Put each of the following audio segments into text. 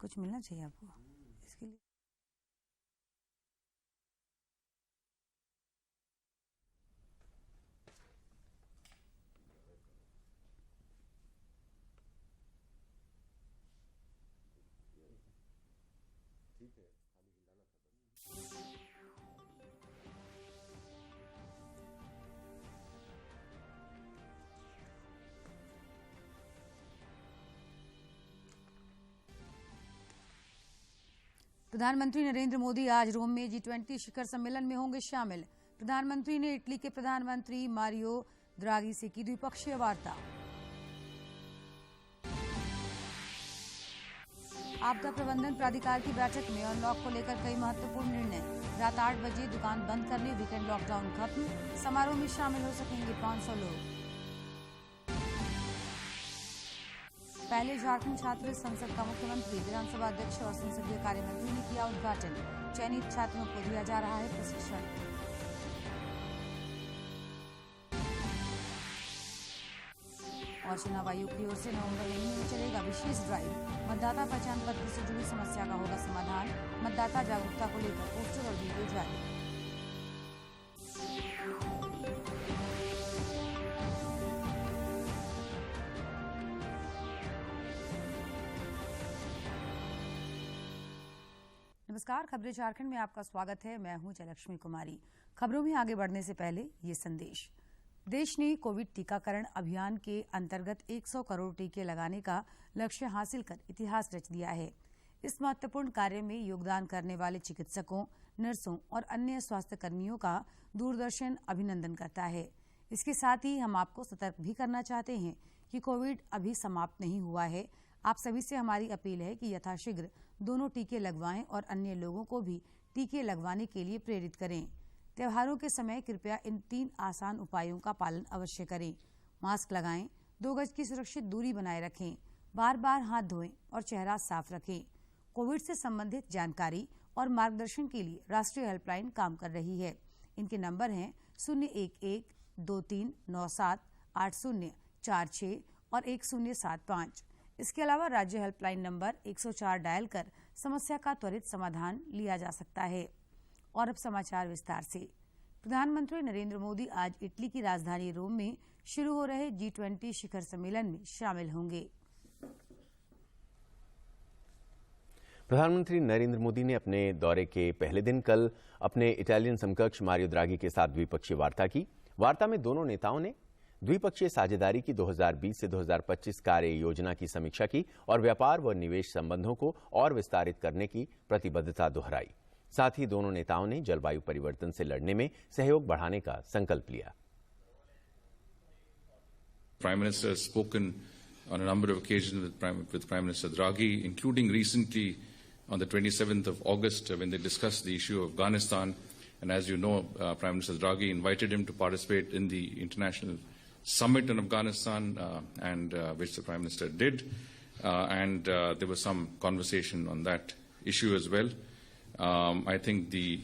कुछ मिलना चाहिए आपको इसके लिए। प्रधानमंत्री नरेंद्र मोदी आज रोम में G20 शिखर सम्मेलन में होंगे शामिल। प्रधानमंत्री ने इटली के प्रधानमंत्री मारियो द्रागी से की द्विपक्षीय वार्ता। आपदा प्रबंधन प्राधिकार की बैठक में अनलॉक को लेकर कई महत्वपूर्ण निर्णय। रात 8 बजे दुकान बंद करने, वीकेंड लॉकडाउन खत्म। समारोह में शामिल हो सकेंगे 500 लोग। पहले झारखंड छात्र संसद का मुख्यमंत्री, विधानसभा अध्यक्ष और संसदीय कार्य मंत्री ने किया उद्घाटन। चयनित छात्रों को दिया जा रहा है प्रशिक्षण। और चुनाव आयोग की ओर से नवंबर महीने में चलेगा विशेष ड्राइव। मतदाता पहचान पत्र से जुड़ी समस्या का होगा समाधान। मतदाता जागरूकता को लेकर पोस्टर और वीडियो जारी। नमस्कार, खबरें झारखंड में आपका स्वागत है। मैं हूं जयलक्ष्मी कुमारी। खबरों में आगे बढ़ने से पहले ये संदेश। देश ने कोविड टीकाकरण अभियान के अंतर्गत 100 करोड़ टीके लगाने का लक्ष्य हासिल कर इतिहास रच दिया है। इस महत्वपूर्ण कार्य में योगदान करने वाले चिकित्सकों, नर्सों और अन्य स्वास्थ्य कर्मियों का दूरदर्शन अभिनंदन करता है। इसके साथ ही हम आपको सतर्क भी करना चाहते हैं कि कोविड अभी समाप्त नहीं हुआ है। आप सभी से हमारी अपील है कि यथाशीघ्र दोनों टीके लगवाएं और अन्य लोगों को भी टीके लगवाने के लिए प्रेरित करें। त्योहारों के समय कृपया इन 3 आसान उपायों का पालन अवश्य करें। मास्क लगाएं, 2 गज की सुरक्षित दूरी बनाए रखें, बार बार हाथ धोएं और चेहरा साफ रखें। कोविड से संबंधित जानकारी और मार्गदर्शन के लिए राष्ट्रीय हेल्पलाइन काम कर रही है। इनके नंबर हैं 011-2397-8046 और 1075। इसके अलावा राज्य हेल्पलाइन नंबर 104 डायल कर समस्या का त्वरित समाधान लिया जा सकता है। और अब समाचार विस्तार से। प्रधानमंत्री नरेंद्र मोदी आज इटली की राजधानी रोम में शुरू हो रहे G20 शिखर सम्मेलन में शामिल होंगे। प्रधानमंत्री नरेंद्र मोदी ने अपने दौरे के पहले दिन कल अपने इटालियन समकक्ष मारियो द्रागी के साथ द्विपक्षीय वार्ता की। वार्ता में दोनों नेताओं ने द्विपक्षीय साझेदारी की 2020 से 2025 कार्य योजना की समीक्षा की और व्यापार व निवेश संबंधों को और विस्तारित करने की प्रतिबद्धता दोहराई। साथ ही दोनों नेताओं ने जलवायु परिवर्तन से लड़ने में सहयोग बढ़ाने का संकल्प लिया। Prime Minister has spoken on a number of occasions with Prime Minister Draghi, including recently on the 27th of August when they discussed the issue of Afghanistan. And as you know, Prime Minister Draghi invited him to participate in the international summit on Afghanistan, which the Prime Minister did. There was some conversation on that issue as well. I think the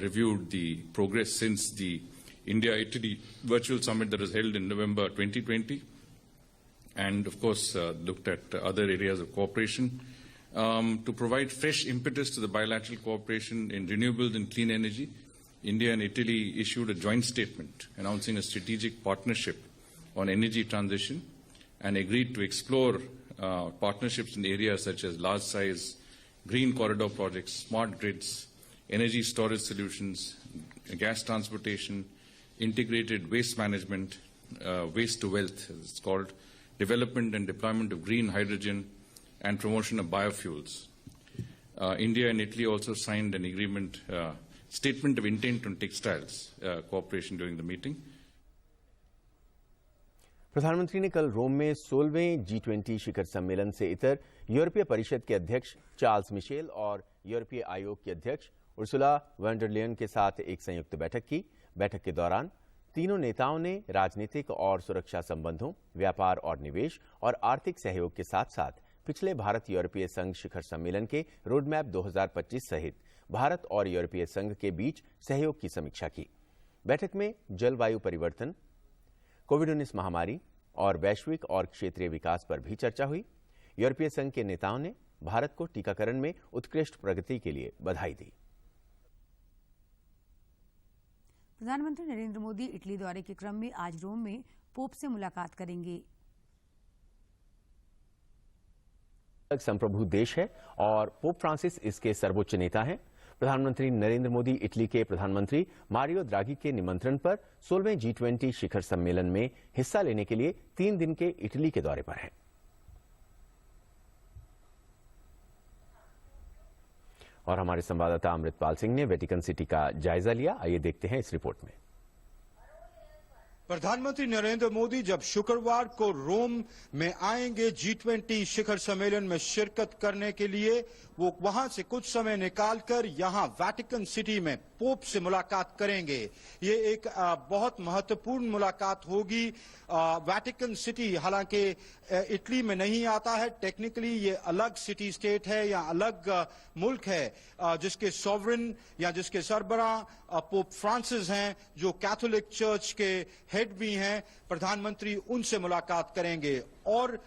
reviewed the progress since the India-Italy virtual summit that was held in November 2020, and of course looked at other areas of cooperation to provide fresh impetus to the bilateral cooperation in renewables and clean energy. India and Italy issued a joint statement announcing a strategic partnership on energy transition and agreed to explore partnerships in areas such as large-size green corridor projects, smart grids, energy storage solutions, gas transportation, integrated waste management, waste to wealth, as it's called, development and deployment of green hydrogen, and promotion of biofuels. India and Italy also signed an agreement, statement of intent on textiles cooperation during the meeting. प्रधानमंत्री ने कल रोम में 16वें G20 शिखर सम्मेलन से इतर यूरोपीय परिषद के अध्यक्ष चार्ल्स मिशेल और यूरोपीय आयोग की अध्यक्ष उर्सुला वॉन डर लेयन के साथ एक संयुक्त बैठक की। बैठक के दौरान तीनों नेताओं ने राजनीतिक और सुरक्षा संबंधों, व्यापार और निवेश और आर्थिक सहयोग के साथ साथ पिछले भारत यूरोपीय संघ शिखर सम्मेलन के रोडमैप 2025 सहित भारत और यूरोपीय संघ के बीच सहयोग की समीक्षा की। बैठक में जलवायु परिवर्तन, कोविड-19 महामारी और वैश्विक और क्षेत्रीय विकास पर भी चर्चा हुई। यूरोपीय संघ के नेताओं ने भारत को टीकाकरण में उत्कृष्ट प्रगति के लिए बधाई दी। प्रधानमंत्री नरेंद्र मोदी इटली दौरे के क्रम में आज रोम में पोप से मुलाकात करेंगे। संप्रभु देश है और पोप फ्रांसिस इसके सर्वोच्च नेता हैं। प्रधानमंत्री नरेंद्र मोदी इटली के प्रधानमंत्री मारियो द्रागी के निमंत्रण पर 16वें G20 शिखर सम्मेलन में हिस्सा लेने के लिए 3 दिन के इटली के दौरे पर हैं। और हमारे संवाददाता अमृतपाल सिंह ने वेटिकन सिटी का जायजा लिया। आइए देखते हैं इस रिपोर्ट में। प्रधानमंत्री नरेंद्र मोदी जब शुक्रवार को रोम में आएंगे G20 शिखर सम्मेलन में शिरकत करने के लिए, वो वहां से कुछ समय निकालकर यहां वेटिकन सिटी में पोप से मुलाकात करेंगे। ये एक बहुत महत्वपूर्ण मुलाकात होगी। वेटिकन सिटी हालांकि इटली में नहीं आता है, टेक्निकली ये अलग सिटी स्टेट है या अलग मुल्क है, जिसके सॉवरेन या जिसके सरबराह पोप फ्रांसिस हैं, जो कैथोलिक चर्च के हेड भी हैं। प्रधानमंत्री उनसे मुलाकात करेंगे और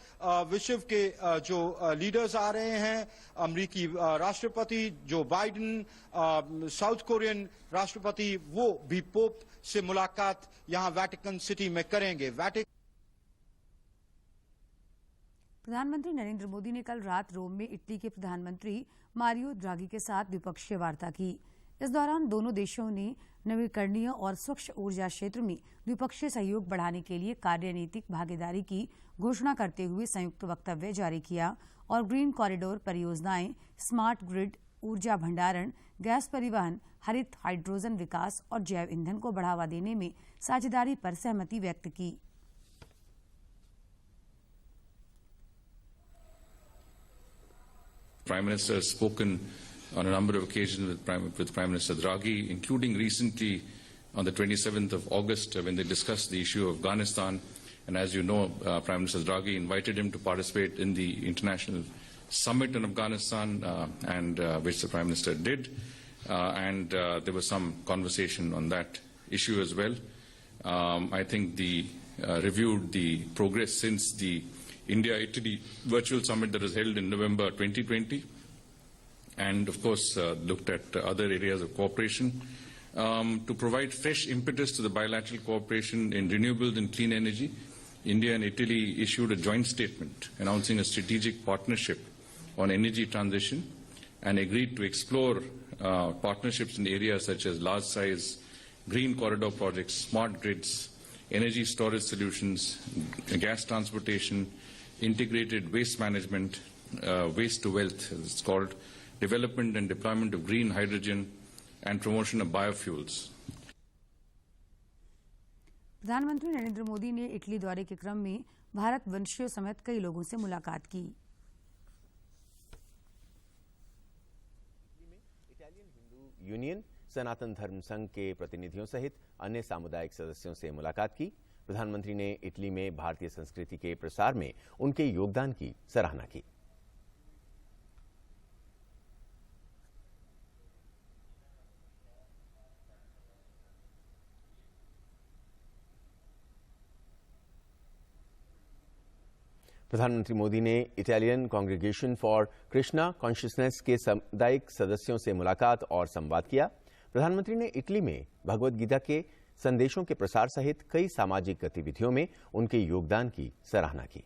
विश्व के जो लीडर्स आ रहे हैं, अमेरिकी राष्ट्रपति जो बाइडेन, साउथ कोरियन राष्ट्रपति, वो भी पोप से मुलाकात यहां वेटिकन सिटी में करेंगे। प्रधानमंत्री नरेंद्र मोदी ने कल रात रोम में इटली के प्रधानमंत्री मारियो द्रागी के साथ द्विपक्षीय वार्ता की। इस दौरान दोनों देशों ने नवीकरणीय और स्वच्छ ऊर्जा क्षेत्र में द्विपक्षीय सहयोग बढ़ाने के लिए कार्यनीतिक भागीदारी की घोषणा करते हुए संयुक्त वक्तव्य जारी किया और ग्रीन कॉरिडोर परियोजनाएं, स्मार्ट ग्रिड, ऊर्जा भंडारण, गैस परिवहन, हरित हाइड्रोजन विकास और जैव ईंधन को बढ़ावा देने में साझेदारी पर सहमति व्यक्त की। Prime Minister has spoken on a number of occasions with Prime Minister Draghi, including recently on the 27th of August when they discussed the issue of Afghanistan. And as you know, Prime Minister Draghi invited him to participate in the international summit in Afghanistan, which the Prime Minister did. There was some conversation on that issue as well. I think the reviewed the progress since the India-Italy virtual summit that was held in November 2020, and of course looked at other areas of cooperation to provide fresh impetus to the bilateral cooperation in renewables and clean energy. India and Italy issued a joint statement announcing a strategic partnership on energy transition and agreed to explore partnerships in areas such as large-size green corridor projects, smart grids, energy storage solutions, gas transportation, integrated waste management, waste to wealth, as it's called, development and deployment of green hydrogen, and promotion of biofuels. प्रधानमंत्री नरेंद्र मोदी ने Italy दौरे के क्रम में भारत वंशियों समेत कई लोगों से मुलाकात की। इटालियन हिंदू यूनियन, सनातन धर्म संघ के प्रतिनिधियों सहित अन्य सामुदायिक सदस्यों से मुलाकात की। प्रधानमंत्री ने इटली में भारतीय संस्कृति के प्रसार में उनके योगदान की सराहना की। प्रधानमंत्री मोदी ने Italian congregation for Krishna consciousness के सामुदायिक सदस्यों से मुलाकात और संवाद किया। प्रधानमंत्री ने इटली में भगवद गीता के संदेशों के प्रसार सहित कई सामाजिक गतिविधियों में उनके योगदान की सराहना की।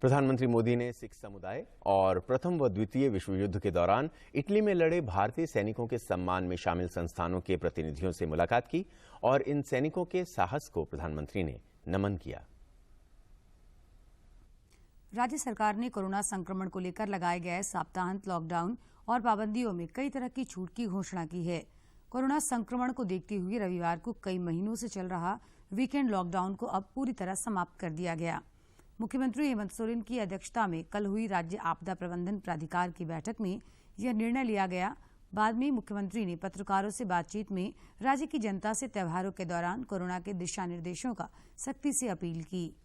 प्रधानमंत्री मोदी ने सिख समुदाय और प्रथम व द्वितीय विश्व युद्ध के दौरान इटली में लड़े भारतीय सैनिकों के सम्मान में शामिल संस्थानों के प्रतिनिधियों से मुलाकात की और इन सैनिकों के साहस को प्रधानमंत्री ने नमन किया। राज्य सरकार ने कोरोना संक्रमण को लेकर लगाए गए सप्ताहांत लॉकडाउन और पाबंदियों में कई तरह की छूट की घोषणा की है। कोरोना संक्रमण को देखते हुए रविवार को कई महीनों से चल रहा वीकेंड लॉकडाउन को अब पूरी तरह समाप्त कर दिया गया। मुख्यमंत्री हेमंत सोरेन की अध्यक्षता में कल हुई राज्य आपदा प्रबंधन प्राधिकार की बैठक में यह निर्णय लिया गया। बाद में मुख्यमंत्री ने पत्रकारों से बातचीत में राज्य की जनता से त्योहारों के दौरान कोरोना के दिशा निर्देशों का सख्ती से अपील की।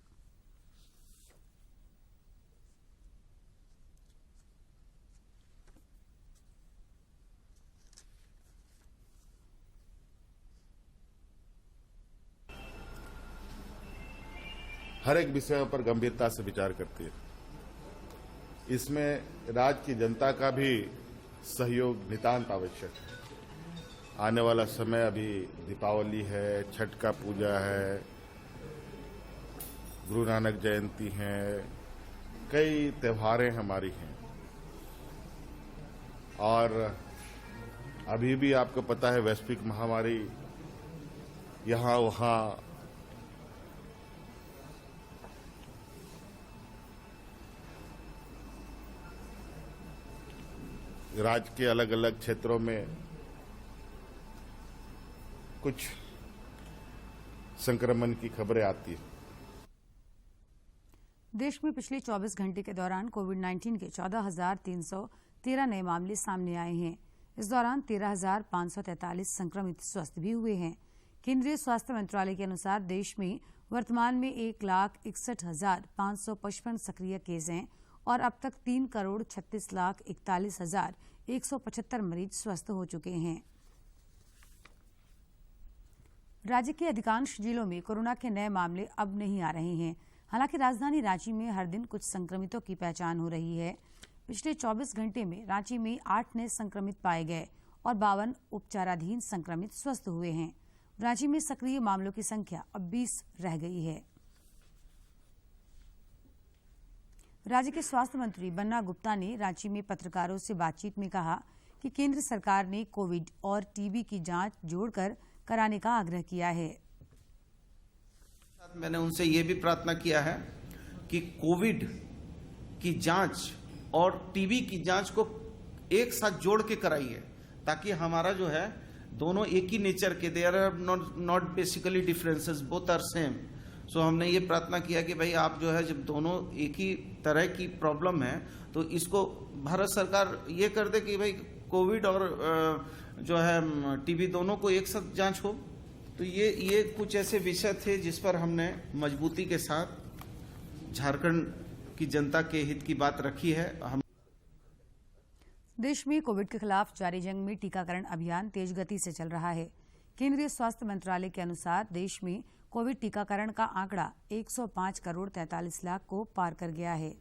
हर एक विषयों पर गंभीरता से विचार करती है। इसमें राज्य की जनता का भी सहयोग नितांत आवश्यक है। आने वाला समय अभी दीपावली है, छठ का पूजा है, गुरु नानक जयंती है, कई त्योहारें हमारी हैं और अभी भी आपको पता है वैश्विक महामारी यहाँ वहाँ राज्य के अलग अलग क्षेत्रों में कुछ संक्रमण की खबरें आती हैं। देश में पिछले 24 घंटे के दौरान कोविड-19 के 14,313 नए मामले सामने आए हैं। इस दौरान 13,543 संक्रमित स्वस्थ भी हुए हैं। केंद्रीय स्वास्थ्य मंत्रालय के अनुसार देश में वर्तमान में 1,61,555 सक्रिय केस हैं और अब तक 3,36,41,175 मरीज स्वस्थ हो चुके हैं। राज्य के अधिकांश जिलों में कोरोना के नए मामले अब नहीं आ रहे हैं। हालांकि राजधानी रांची में हर दिन कुछ संक्रमितों की पहचान हो रही है। पिछले 24 घंटे में रांची में 8 नए संक्रमित पाए गए और 52 उपचाराधीन संक्रमित स्वस्थ हुए हैं। रांची में सक्रिय मामलों की संख्या अब 20 रह गई है। राज्य के स्वास्थ्य मंत्री बन्ना गुप्ता ने रांची में पत्रकारों से बातचीत में कहा कि केंद्र सरकार ने कोविड और टीबी की जांच जोड़कर कराने का आग्रह किया है। मैंने उनसे ये भी प्रार्थना किया है कि कोविड की जांच और टीबी की जांच को एक साथ जोड़ के कराइए, ताकि हमारा जो है दोनों एक ही नेचर के, they are not basically differences, both are same. So हमने ये प्रार्थना किया कि भाई आप जो है जब दोनों एक ही तरह की प्रॉब्लम है तो इसको भारत सरकार ये कर दे कि भाई कोविड और जो है टीबी दोनों को एक साथ जांच हो। तो ये कुछ ऐसे विषय थे जिस पर हमने मजबूती के साथ झारखंड की जनता के हित की बात रखी है। हम देश में कोविड के खिलाफ जारी जंग में टीकाकरण अभियान तेज गति से चल रहा है। केंद्रीय स्वास्थ्य मंत्रालय के अनुसार देश में कोविड टीकाकरण का आंकड़ा 105 करोड़ 43 लाख को पार कर गया है।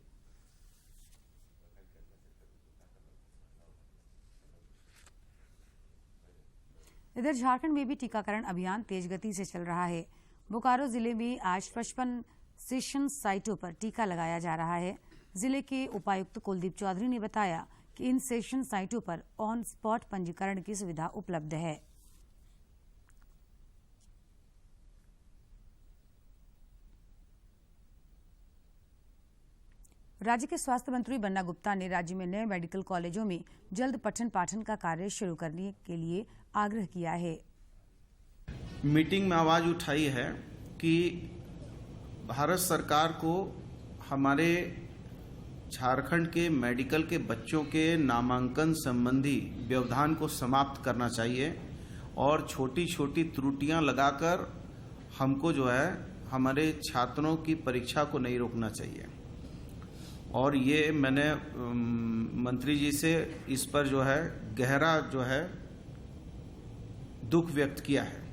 इधर झारखंड में भी टीकाकरण अभियान तेज गति से चल रहा है। बोकारो जिले में आज 55 सेशन साइटों पर टीका लगाया जा रहा है। जिले के उपायुक्त कुलदीप चौधरी ने बताया कि इन सेशन साइटों पर ऑन स्पॉट पंजीकरण की सुविधा उपलब्ध है। राज्य के स्वास्थ्य मंत्री बन्ना गुप्ता ने राज्य में नए मेडिकल कॉलेजों में जल्द पठन पाठन का कार्य शुरू करने के लिए आग्रह किया है। मीटिंग में आवाज उठाई है कि भारत सरकार को हमारे झारखंड के मेडिकल के बच्चों के नामांकन संबंधी व्यवधान को समाप्त करना चाहिए और छोटी छोटी त्रुटियां लगाकर हमको जो है हमारे छात्रों की परीक्षा को नहीं रोकना चाहिए। और ये मैंने मंत्री जी से इस पर जो है गहरा जो है दुख व्यक्त किया है।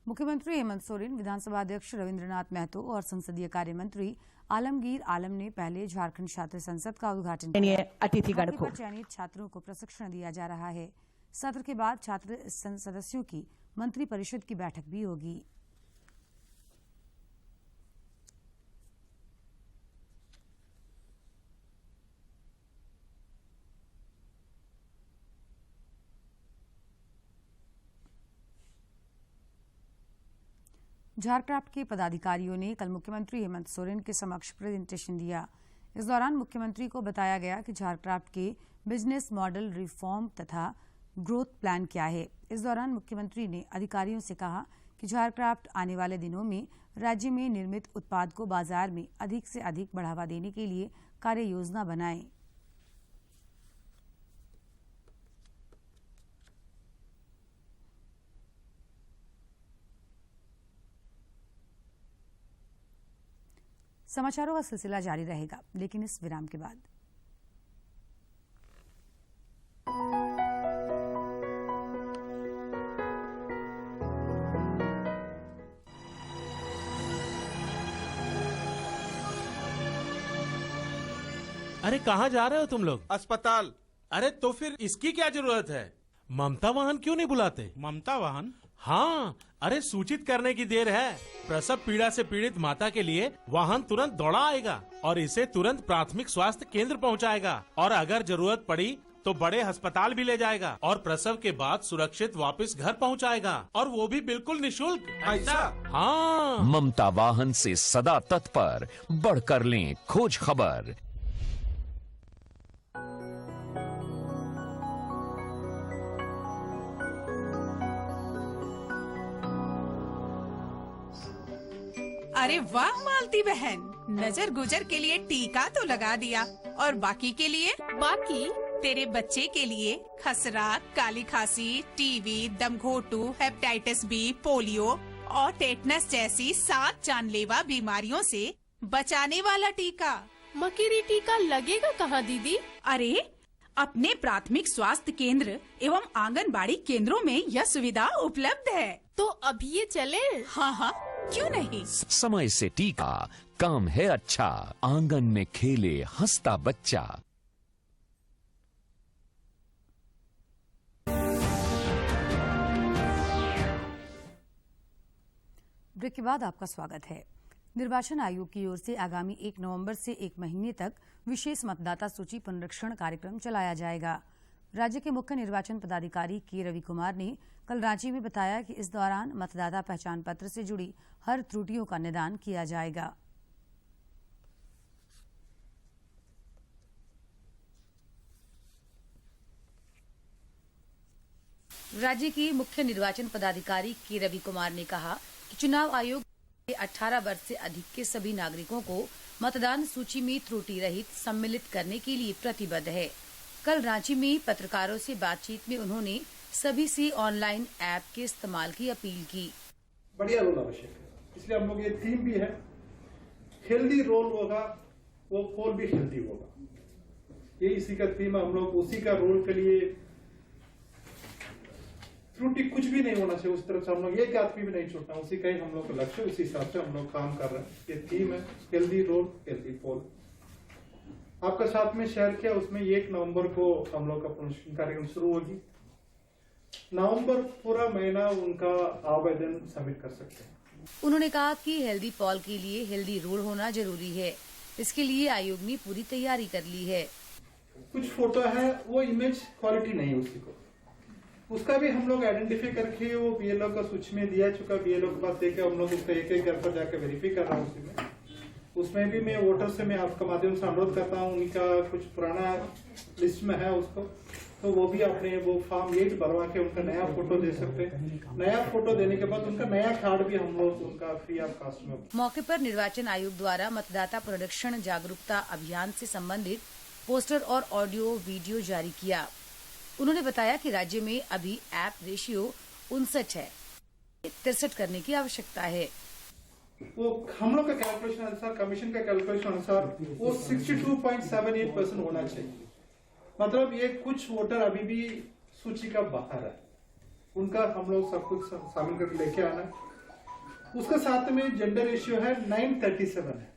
मुख्यमंत्री हेमंत सोरेन, विधानसभा अध्यक्ष रविंद्रनाथ महतो और संसदीय कार्य मंत्री आलमगीर आलम ने पहले झारखंड छात्र संसद का उद्घाटन किया। अतिथिगण को चयनित छात्रों को प्रशिक्षण दिया जा रहा है। सत्र के बाद छात्र सदस्यों की मंत्री परिषद की बैठक भी होगी। झारक्राफ्ट के पदाधिकारियों ने कल मुख्यमंत्री हेमंत सोरेन के समक्ष प्रेजेंटेशन दिया। इस दौरान मुख्यमंत्री को बताया गया कि झारक्राफ्ट के बिजनेस मॉडल रिफॉर्म तथा ग्रोथ प्लान क्या है। इस दौरान मुख्यमंत्री ने अधिकारियों से कहा कि झारक्राफ्ट आने वाले दिनों में राज्य में निर्मित उत्पाद को बाजार में अधिक से अधिक बढ़ावा देने के लिए कार्य योजना बनाए। समाचारों का सिलसिला जारी रहेगा, लेकिन इस विराम के बाद। अरे कहाँ जा रहे हो तुम लोग? अस्पताल। अरे तो फिर इसकी क्या जरूरत है? ममता वाहन क्यों नहीं बुलाते? ममता वाहन? हाँ, अरे सूचित करने की देर है। प्रसव पीड़ा से पीड़ित माता के लिए वाहन तुरंत दौड़ा आएगा और इसे तुरंत प्राथमिक स्वास्थ्य केंद्र पहुंचाएगा और अगर जरूरत पड़ी तो बड़े अस्पताल भी ले जाएगा और प्रसव के बाद सुरक्षित वापस घर पहुंचाएगा और वो भी बिल्कुल निशुल्क। ऐसा? हाँ। ममता वाहन से सदा तत्पर, बढ़कर लें खोज खबर। अरे वाह मालती बहन, नजर गुजर के लिए टीका तो लगा दिया और बाकी के लिए? बाकी तेरे बच्चे के लिए खसरा, काली खांसी, टीबी, दमघोटू, हेपेटाइटिस बी, पोलियो और टेटनस जैसी 7 जानलेवा बीमारियों से बचाने वाला टीका। मकीरी टीका लगेगा कहाँ दीदी? अरे अपने प्राथमिक स्वास्थ्य केंद्र एवं आंगनबाड़ी केंद्रों में यह सुविधा उपलब्ध है। तो अभी ये चले? हाँ हाँ, क्यों नहीं। समय से टीका, काम है अच्छा, आंगन में खेले हंसता बच्चा। ब्रेक के बाद आपका स्वागत है। निर्वाचन आयोग की ओर से आगामी 1 नवंबर से 1 महीने तक विशेष मतदाता सूची पुनरीक्षण कार्यक्रम चलाया जाएगा। राज्य के मुख्य निर्वाचन पदाधिकारी के रवि कुमार ने कल रांची में बताया कि इस दौरान मतदाता पहचान पत्र से जुड़ी हर त्रुटियों का निदान किया जाएगा। राज्य के मुख्य निर्वाचन पदाधिकारी के रवि कुमार ने कहा कि चुनाव आयोग 18 वर्ष से अधिक के सभी नागरिकों को मतदान सूची में त्रुटि रहित सम्मिलित करने के लिए प्रतिबद्ध है। कल रांची में पत्रकारों से बातचीत में उन्होंने सभी से ऑनलाइन ऐप के इस्तेमाल की अपील की। बढ़िया रोल आवश्यक है, इसलिए हम लोग ये थीम भी है, हेल्दी रोल होगा वो पोल भी हेल्दी होगा, ये इसी का थीम है। हम लोग उसी का रोल के लिए त्रुटि कुछ भी नहीं होना चाहिए, उस तरफ से हम लोग एक आदमी भी नहीं छूटना, उसी का ही हम लोग का लक्ष्य, उसी हिसाब से हम लोग काम कर रहे हैं। ये थीम है, हेल्दी रोल हेल्दी पोल। आपका साथ में शेयर किया, उसमें 1 नवंबर को हम लोग का पुनरीक्षण कार्यक्रम शुरू होगी। नवंबर पूरा महीना उनका आवेदन सबमिट कर सकते हैं। उन्होंने कहा कि हेल्दी पॉल के लिए हेल्दी रोल होना जरूरी है, इसके लिए आयोग ने पूरी तैयारी कर ली है। कुछ फोटो है वो इमेज क्वालिटी नहीं उसी को, उसका भी हम लोग आइडेंटिफाई करके वो बीएलओ का सूची में दिया चुका, बीएलओ के पास देके हम लोग उसका एक घर पर जाकर वेरीफाई कर रहा हूँ। उसमें भी मैं वोटर से मैं आपका माध्यम से अनुरोध करता हूँ, उनका कुछ पुराना लिस्ट में है उसको, तो वो भी अपने वो फॉर्म 8 भरवा के उनका नया फोटो दे सकते हैं। नया फोटो देने के बाद उनका नया कार्ड भी हम लोग उनका फ्री ऑफ कास्ट में। मौके पर निर्वाचन आयोग द्वारा मतदाता पुनरीक्षण जागरूकता अभियान से संबंधित पोस्टर और ऑडियो वीडियो जारी किया। उन्होंने बताया कि राज्य में अभी ऐप रेशियो 59 है, 63 करने की आवश्यकता है। वो हम लोग का कैलकुलेशन अनुसार, कमीशन का कैलकुलेशन अनुसार वो 62.78% होना चाहिए। मतलब ये कुछ वोटर अभी भी सूची का बाहर है, उनका हम लोग सब कुछ शामिल करके लेके आना। उसके साथ में जेंडर रेशियो है 937 है।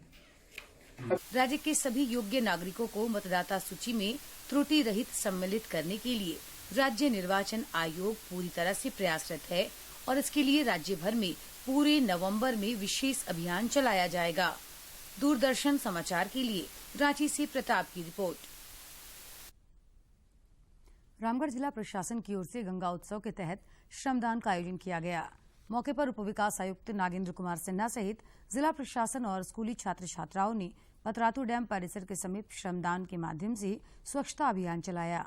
राज्य के सभी योग्य नागरिकों को मतदाता सूची में त्रुटि रहित सम्मिलित करने के लिए राज्य निर्वाचन आयोग पूरी तरह से प्रयासरत है और इसके लिए राज्य भर में पूरे नवंबर में विशेष अभियान चलाया जाएगा। दूरदर्शन समाचार के लिए रांची से प्रताप की रिपोर्ट। रामगढ़ जिला प्रशासन की ओर से गंगा उत्सव के तहत श्रमदान का आयोजन किया गया। मौके पर उप विकास आयुक्त नागेंद्र कुमार सिन्हा सहित जिला प्रशासन और स्कूली छात्र छात्राओं ने पतरातू डैम परिसर के समीप श्रमदान के माध्यम से स्वच्छता अभियान चलाया।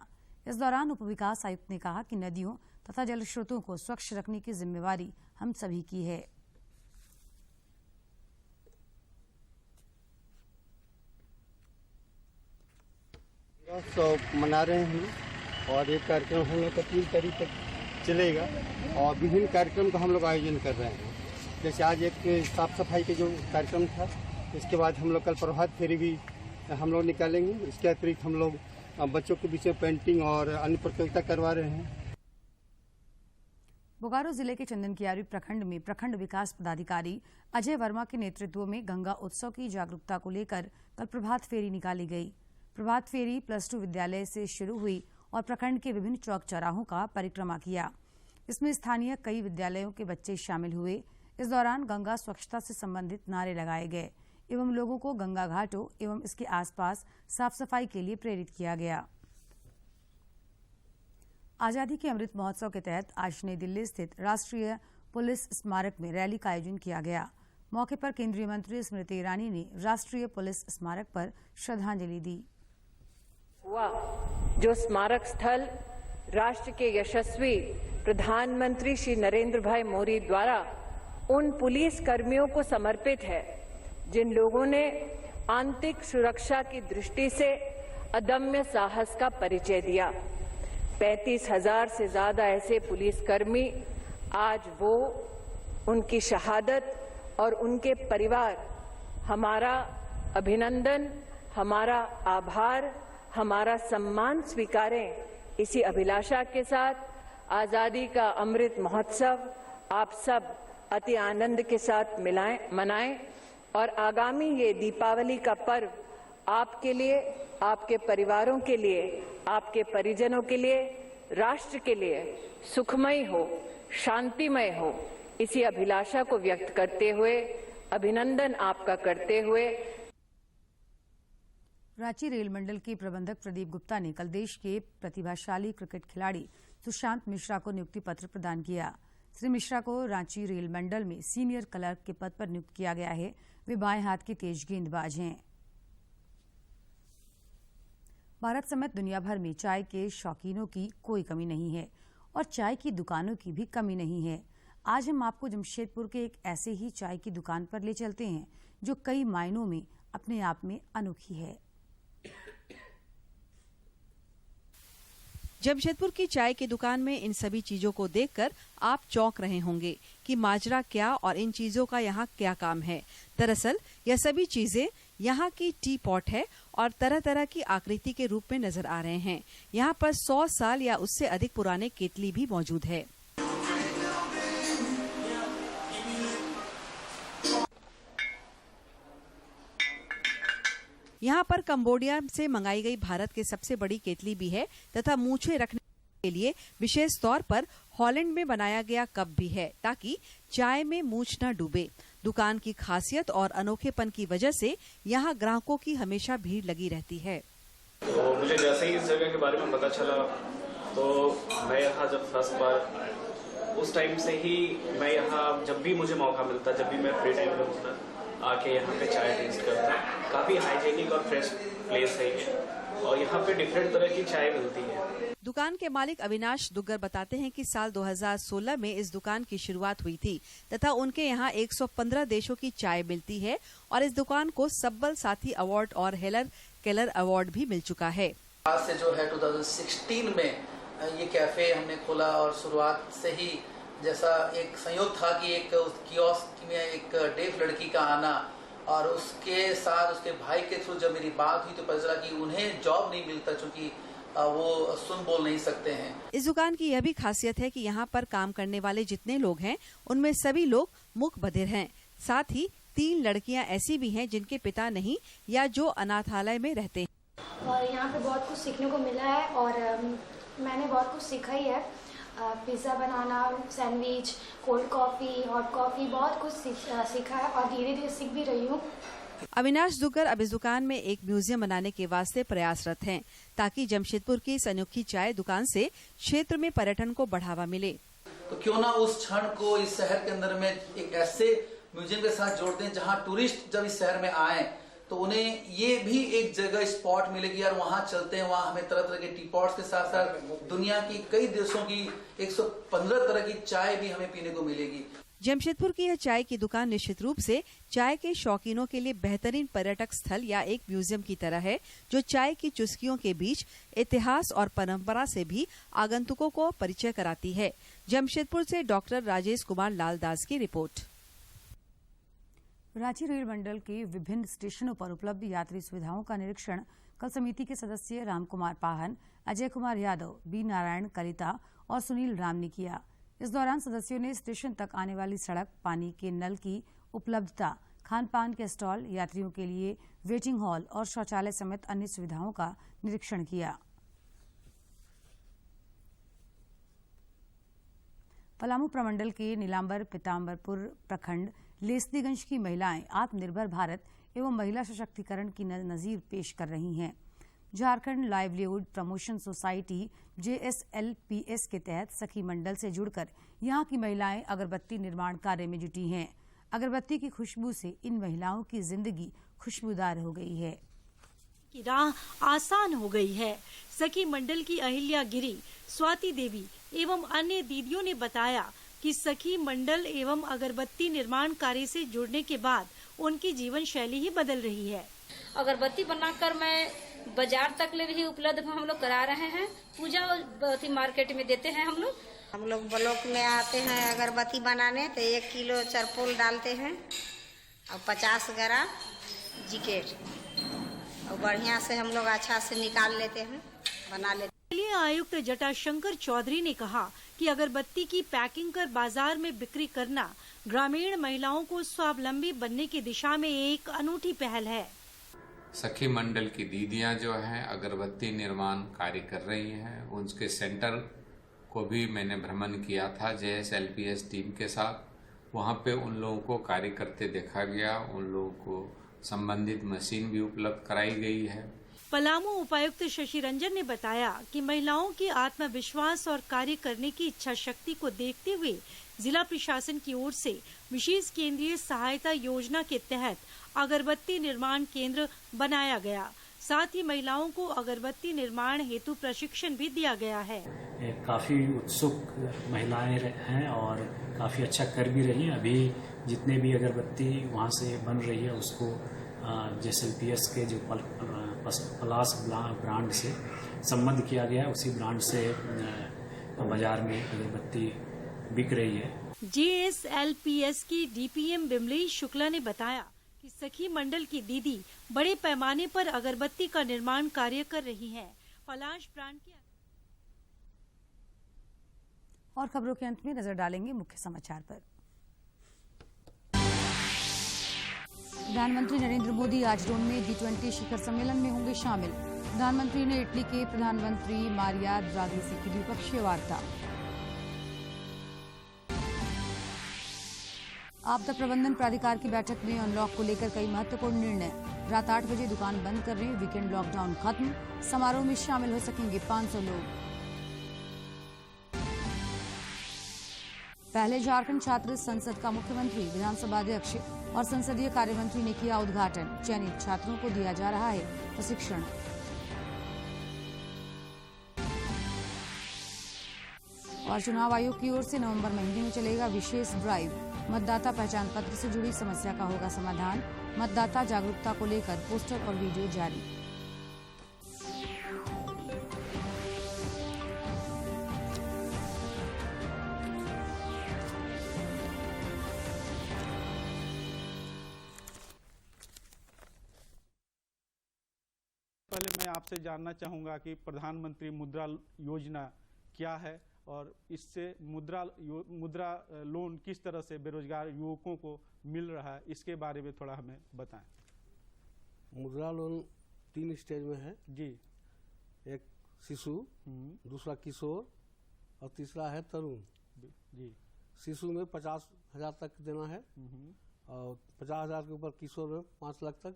इस दौरान उप विकास आयुक्त ने कहा कि नदियों तथा जल स्रोतों को स्वच्छ रखने की जिम्मेवारी हम सभी की है। मना रहे हैं और ये कार्यक्रम हम लोग का 3 तारीख तक चलेगा और विभिन्न कार्यक्रम का हम लोग आयोजन कर रहे हैं। जैसे आज एक साफ सफाई के जो कार्यक्रम था, इसके बाद हम लोग कल प्रभात फेरी भी हम लोग निकालेंगे। इसके अतिरिक्त हम लोग बच्चों के बीच में पेंटिंग और अन्य प्रतियोगिता करवा रहे हैं। बोकारो जिले के चंदनकियारी प्रखंड में प्रखंड विकास पदाधिकारी अजय वर्मा के नेतृत्व में गंगा उत्सव की जागरूकता को लेकर कल प्रभात फेरी निकाली गई। प्रभात फेरी +2 विद्यालय से शुरू हुई और प्रखंड के विभिन्न चौक चौराहों का परिक्रमा किया। इसमें स्थानीय कई विद्यालयों के बच्चे शामिल हुए। इस दौरान गंगा स्वच्छता से संबंधित नारे लगाए गए एवं लोगों को गंगा घाटों एवं इसके आसपास साफ सफाई के लिए प्रेरित किया गया। आजादी के अमृत महोत्सव के तहत आज नई दिल्ली स्थित राष्ट्रीय पुलिस स्मारक में रैली का आयोजन किया गया। मौके पर केंद्रीय मंत्री स्मृति ईरानी ने राष्ट्रीय पुलिस स्मारक पर श्रद्धांजलि दी। जो स्मारक स्थल राष्ट्र के यशस्वी प्रधानमंत्री श्री नरेंद्र भाई मोदी द्वारा उन पुलिस कर्मियों को समर्पित है जिन लोगों ने आंतरिक सुरक्षा की दृष्टि से अदम्य साहस का परिचय दिया। 35,000 से ज्यादा ऐसे पुलिसकर्मी आज वो, उनकी शहादत और उनके परिवार हमारा अभिनंदन, हमारा आभार, हमारा सम्मान स्वीकारें। इसी अभिलाषा के साथ आजादी का अमृत महोत्सव आप सब अति आनंद के साथ मनाएं और आगामी ये दीपावली का पर्व आपके लिए, आपके परिवारों के लिए, आपके परिजनों के लिए, राष्ट्र के लिए सुखमय हो, शांतिमय हो, इसी अभिलाषा को व्यक्त करते हुए अभिनंदन आपका करते हुए रांची रेल मंडल के प्रबंधक प्रदीप गुप्ता ने कल देश के प्रतिभाशाली क्रिकेट खिलाड़ी सुशांत मिश्रा को नियुक्ति पत्र प्रदान किया। श्री मिश्रा को रांची रेल मंडल में सीनियर क्लर्क के पद पर नियुक्त किया गया है। वे बाएं हाथ के तेज गेंदबाज हैं। भारत समेत दुनिया भर में चाय के शौकीनों की कोई कमी नहीं है और चाय की दुकानों की भी कमी नहीं है। आज हम आपको जमशेदपुर के एक ऐसे ही चाय की दुकान पर ले चलते हैं जो कई मायनों में अपने आप में अनोखी है। जमशेदपुर की चाय की दुकान में इन सभी चीजों को देखकर आप चौंक रहे होंगे कि माजरा क्या और इन चीजों का यहाँ क्या काम है। दरअसल यह सभी चीजें यहाँ की टी पॉट है और तरह तरह की आकृति के रूप में नजर आ रहे हैं। यहाँ पर 100 साल या उससे अधिक पुराने केतली भी मौजूद है। यहाँ पर कंबोडिया से मंगाई गई भारत की सबसे बड़ी केतली भी है तथा मूछें रखने के लिए विशेष तौर पर हॉलैंड में बनाया गया कप भी है ताकि चाय में मूछ न डूबे। दुकान की खासियत और अनोखेपन की वजह से यहाँ ग्राहकों की हमेशा भीड़ लगी रहती है। तो मुझे जैसे ही इस जगह के बारे में पता चला तो मैं यहाँ जब फर्स्ट बार उस टाइम से ही मैं यहाँ जब भी मुझे मौका मिलता, जब भी मैं फ्री टाइम में होता, आके यहाँ पे चाय टेस्ट करता हूँ। काफी हाइजीनिक और फ्रेश प्लेस है ये और यहाँ पे डिफरेंट तरह की चाय मिलती है। दुकान के मालिक अविनाश दुग्गर बताते हैं कि साल 2016 में इस दुकान की शुरुआत हुई थी तथा उनके यहाँ 115 देशों की चाय मिलती है और इस दुकान को सब्बल साथी अवार्ड और हेलर केलर अवार्ड भी मिल चुका है। आज से जो है 2016 में ये कैफे हमने खोला और शुरुआत से ही जैसा एक संयोग था कि एक कियोस्क में एक डेफ लड़की का आना और उसके साथ उसके भाई के थ्रू जब मेरी बात हुई तो पता चला कि उन्हें जॉब नहीं मिलता चूंकि वो सुन बोल नहीं सकते हैं। इस दुकान की यह भी खासियत है कि यहाँ पर काम करने वाले जितने लोग हैं उनमें सभी लोग मूक बधिर हैं। साथ ही 3 लड़कियाँ ऐसी भी हैं जिनके पिता नहीं या जो अनाथालय में रहते हैं। और यहाँ पे बहुत कुछ सीखने को मिला है और मैंने बहुत कुछ सीखा ही है। पिज़्ज़ा बनाना, sandwich, cold coffee, hot coffee, बहुत कुछ सीखा है और धीरे धीरे सीख भी रही हूँ। अविनाश दुग्गर अब इस दुकान में एक म्यूजियम बनाने के वास्ते प्रयासरत हैं ताकि जमशेदपुर की इस अनोखी चाय दुकान से क्षेत्र में पर्यटन को बढ़ावा मिले। तो क्यों ना उस क्षण को इस शहर के अंदर में एक ऐसे म्यूजियम के साथ जोड़ दें जहाँ टूरिस्ट जब इस शहर में आए तो उन्हें ये भी एक जगह स्पॉट मिलेगी और वहां चलते हैं, वहां हमें तरह तरह के टी पॉट्स के साथ साथ दुनिया की कई देशों की 115 तरह की चाय भी हमें पीने को मिलेगी। जमशेदपुर की यह चाय की दुकान निश्चित रूप से चाय के शौकीनों के लिए बेहतरीन पर्यटक स्थल या एक म्यूजियम की तरह है, जो चाय की चुस्कियों के बीच इतिहास और परंपरा से भी आगंतुकों को परिचय कराती है। जमशेदपुर से डॉक्टर राजेश कुमार लालदास की रिपोर्ट। रांची रेल मंडल के विभिन्न स्टेशनों पर उपलब्ध यात्री सुविधाओं का निरीक्षण कल समिति के सदस्य रामकुमार पाहन, अजय कुमार यादव, बी नारायण कलिता और सुनील राम ने किया। इस दौरान सदस्यों ने स्टेशन तक आने वाली सड़क, पानी के नल की उपलब्धता, खान पान के स्टॉल, यात्रियों के लिए वेटिंग हॉल और शौचालय समेत अन्य सुविधाओं का निरीक्षण किया। पलामू प्रमंडल के नीलांबर पीताम्बरपुर प्रखंड लेस्लीगंज की महिलाएं आत्मनिर्भर भारत एवं महिला सशक्तिकरण की नजीर पेश कर रही हैं। Jharkhand livelihood promotion society JSLPS के तहत सखी मंडल से जुड़कर यहां की महिलाएं अगरबत्ती निर्माण कार्य में जुटी हैं। अगरबत्ती की खुशबू से इन महिलाओं की जिंदगी खुशबूदार हो गई है। की राह आसान हो गई है। सखी मंडल की अहिल्या गिरी, स्वाति देवी एवं अन्य दीदियों ने बताया कि सखी मंडल एवं अगरबत्ती निर्माण कार्य से जुड़ने के बाद उनकी जीवन शैली ही बदल रही है। अगरबत्ती बनाकर मैं बाजार तक ले भी उपलब्ध हम लोग करा रहे हैं। पूजा मार्केट में देते हैं हम लोग ब्लॉक में आते हैं अगरबत्ती बनाने, तो 1 किलो चरपोल डालते हैं और 50 ग्राम जिकेट, और बढ़िया से हम लोग अच्छा से निकाल लेते हैं, बना लेते हैं। आयुक्त जटाशंकर चौधरी ने कहा कि अगरबत्ती की पैकिंग कर बाजार में बिक्री करना ग्रामीण महिलाओं को स्वावलंबी बनने की दिशा में एक अनूठी पहल है। सखी मंडल की दीदियां जो हैं अगरबत्ती निर्माण कार्य कर रही हैं। उनके सेंटर को भी मैंने भ्रमण किया था JSLPS टीम के साथ। वहां पे उन लोगों को कार्य करते देखा गया। उन लोगों को संबंधित मशीन भी उपलब्ध कराई गई है। पलामू उपायुक्त शशि रंजन ने बताया कि महिलाओं की आत्मविश्वास और कार्य करने की इच्छा शक्ति को देखते हुए जिला प्रशासन की ओर से विशेष केंद्रीय सहायता योजना के तहत अगरबत्ती निर्माण केंद्र बनाया गया। साथ ही महिलाओं को अगरबत्ती निर्माण हेतु प्रशिक्षण भी दिया गया है। काफी उत्सुक महिलाएं हैं और काफी अच्छा कर भी रही हैं। अभी जितने भी अगरबत्ती वहां से बन रही है उसको JSLPS के जो पलास ब्रांड से संबद्ध किया गया है, उसी ब्रांड से बाजार में अगरबत्ती बिक रही है। JSLPS की DPM बिमलेश शुक्ला ने बताया कि सखी मंडल की दीदी बड़े पैमाने पर अगरबत्ती का निर्माण कार्य कर रही हैं। पलाश ब्रांड की और खबरों के अंत में नजर डालेंगे मुख्य समाचार पर। प्रधानमंत्री नरेंद्र मोदी आज रोम में G20 शिखर सम्मेलन में होंगे शामिल। प्रधानमंत्री ने इटली के प्रधानमंत्री मारिया ड्रागी से की द्विपक्षीय वार्ता। आपदा प्रबंधन प्राधिकार की बैठक में अनलॉक को लेकर कई महत्वपूर्ण निर्णय। रात 8 बजे दुकान बंद करने, वीकेंड लॉकडाउन खत्म। समारोह में शामिल हो सकेंगे 500 लोग। पहले झारखंड छात्र संसद का मुख्यमंत्री, विधानसभा अध्यक्ष और संसदीय कार्य मंत्री ने किया उद्घाटन। चयनित छात्रों को दिया जा रहा है प्रशिक्षण। और चुनाव आयोग की ओर से नवंबर महीने में चलेगा विशेष ड्राइव। मतदाता पहचान पत्र से जुड़ी समस्या का होगा समाधान। मतदाता जागरूकता को लेकर पोस्टर और वीडियो जारी। पहले मैं आपसे जानना चाहूँगा कि प्रधानमंत्री मुद्रा योजना क्या है और इससे मुद्रा लोन किस तरह से बेरोजगार युवकों को मिल रहा है, इसके बारे में थोड़ा हमें बताएं। मुद्रा लोन 3 स्टेज में है जी। एक शिशु, दूसरा किशोर और तीसरा है तरुण जी। शिशु में 50,000 तक देना है और 50,000 के ऊपर किशोर में 5 लाख तक